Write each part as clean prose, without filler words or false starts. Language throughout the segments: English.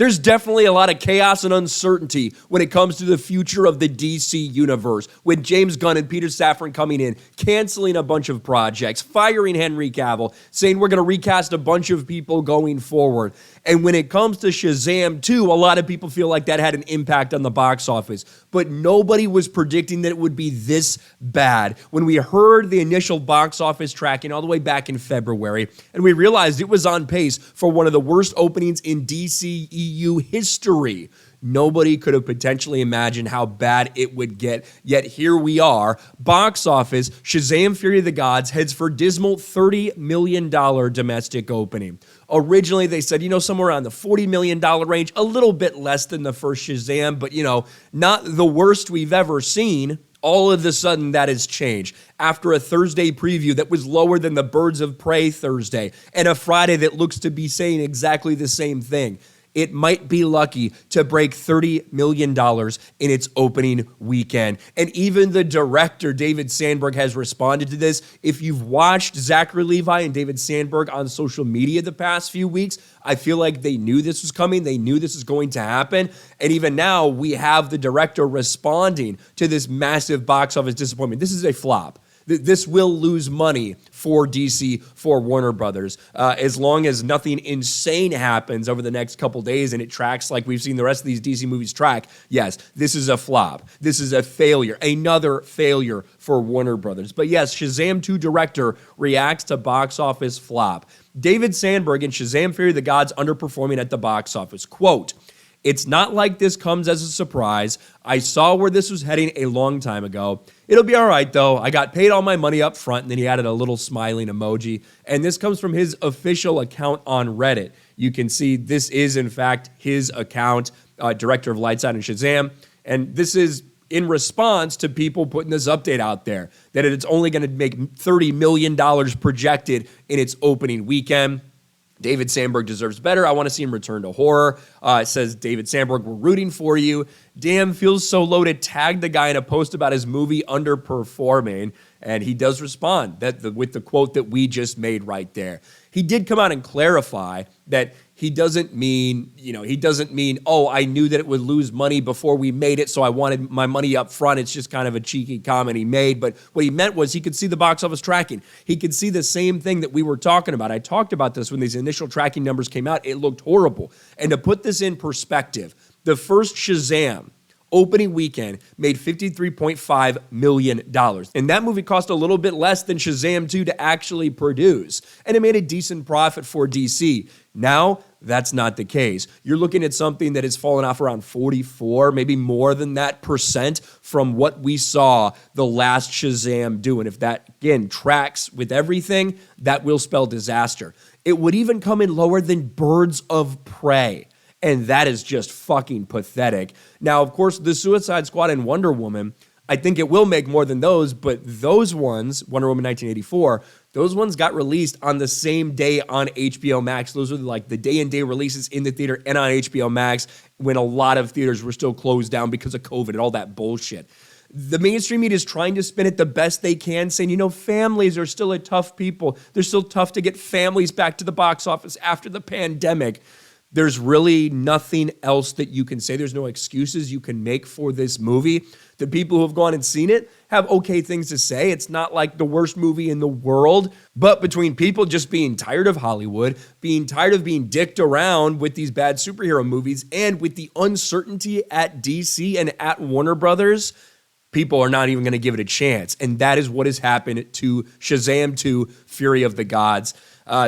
There's definitely a lot of chaos and uncertainty when it comes to the future of the DC universe, with James Gunn and Peter Safran coming in, canceling a bunch of projects, firing Henry Cavill, saying we're going to recast a bunch of people going forward. And when it comes to Shazam 2, a lot of people feel like that had an impact on the box office, but nobody was predicting that it would be this bad. When we heard the initial box office tracking all the way back in February, and we realized it was on pace for one of the worst openings in DCEU history, nobody could have potentially imagined how bad it would get, yet here we are. Box office, Shazam! Fury of the Gods heads for dismal $30 million domestic opening. Originally, they said, somewhere around the $40 million range, a little bit less than the first Shazam, but, not the worst we've ever seen. All of a sudden, that has changed. After a Thursday preview that was lower than the Birds of Prey Thursday, and a Friday that looks to be saying exactly the same thing, it might be lucky to break $30 million in its opening weekend. And even the director, David Sandberg, has responded to this. If you've watched Zachary Levi and David Sandberg on social media the past few weeks, I feel like they knew this was coming. They knew this was going to happen. And even now, we have the director responding to this massive box office disappointment. This is a flop. This will lose money for DC, for Warner Brothers, as long as nothing insane happens over the next couple days and it tracks like we've seen the rest of these DC movies track. Yes, this is a flop. This is a failure, another failure for Warner Brothers. But yes, Shazam 2 director reacts to box office flop. David Sandberg in Shazam! Fury of the Gods underperforming at the box office. Quote, "It's not like this comes as a surprise. I saw where this was heading a long time ago. It'll be all right, though. I got paid all my money up front," and then he added a little smiling emoji. And this comes from his official account on Reddit. You can see this is, in fact, his account, director of Lights Out and Shazam. And this is in response to people putting this update out there, that it's only going to make $30 million projected in its opening weekend. David Sandberg deserves better. I want to see him return to horror. It says, David Sandberg, we're rooting for you. Damn, feels so low to tag the guy in a post about his movie underperforming. And he does respond with the quote that we just made right there. He did come out and clarify that he doesn't mean, oh, I knew that it would lose money before we made it, so I wanted my money up front. It's just kind of a cheeky comment he made. But what he meant was he could see the box office tracking. He could see the same thing that we were talking about. I talked about this when these initial tracking numbers came out. It looked horrible. And to put this in perspective, the first Shazam opening weekend made $53.5 million. And that movie cost a little bit less than Shazam 2 to actually produce. And it made a decent profit for DC. Now, that's not the case. You're looking at something that has fallen off around 44, maybe more than that percent from what we saw the last Shazam do. And if that, again, tracks with everything, that will spell disaster. It would even come in lower than Birds of Prey. And that is just fucking pathetic. Now, of course, the Suicide Squad and Wonder Woman, I think it will make more than those, but those ones, Wonder Woman 1984, those ones got released on the same day on HBO Max. Those are like the day-and-day releases in the theater and on HBO Max when a lot of theaters were still closed down because of COVID and all that bullshit. The mainstream media is trying to spin it the best they can, saying, families are still a tough people. They're still tough to get families back to the box office after the pandemic. There's really nothing else that you can say. There's no excuses you can make for this movie. The people who have gone and seen it have okay things to say. It's not like the worst movie in the world. But between people just being tired of Hollywood, being tired of being dicked around with these bad superhero movies, and with the uncertainty at DC and at Warner Brothers, people are not even going to give it a chance. And that is what has happened to Shazam 2, Fury of the Gods.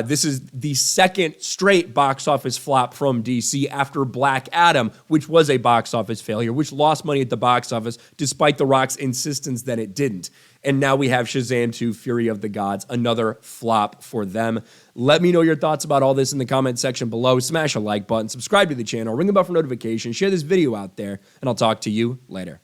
This is the second straight box office flop from DC after Black Adam, which was a box office failure, which lost money at the box office despite The Rock's insistence that it didn't. And now we have Shazam 2, Fury of the Gods, another flop for them. Let me know your thoughts about all this in the comment section below. Smash a like button, subscribe to the channel, ring the bell for notifications, share this video out there, and I'll talk to you later.